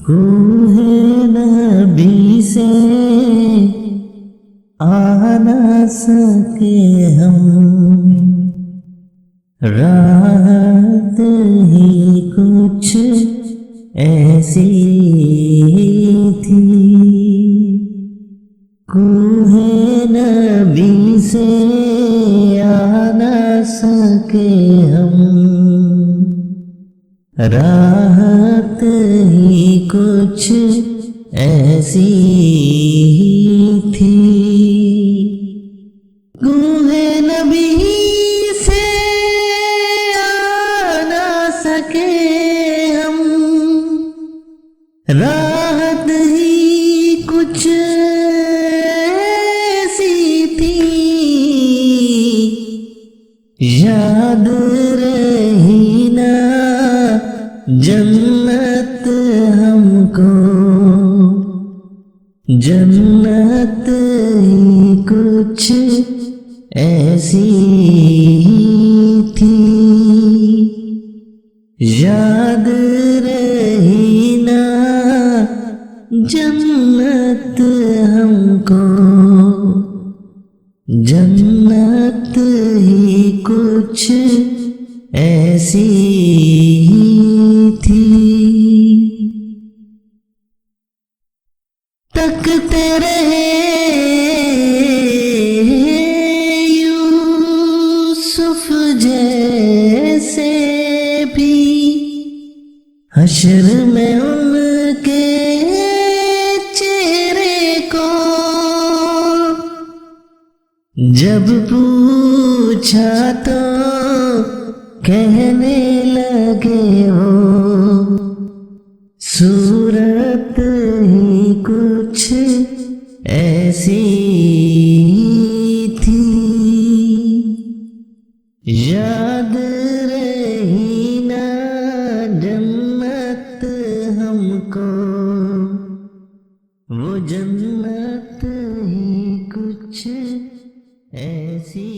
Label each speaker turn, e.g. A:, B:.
A: कोहे नबी से आ न सके हम, राहत ही कुछ ऐसी थी। कोहे नबी से आ न सके हम, राहत ही कुछ ऐसी थी। गूहे नबी से आ ना सके हम, राहत ही कुछ ऐसी थी। याद रही ना जन्नत हमको, जन्नत ही कुछ ऐसी थी। याद रही ना जन्नत हमको, जन्नत ही कुछ ऐसी थी। तकते रहे यूसुफ जैसे भी, हश्र में उनके चेहरे को जब पूछा तो कहने लगे हो, सूरत ही कुछ ऐसी थी। याद रही ना जन्नत हमको, वो जन्नत ही कुछ ऐसी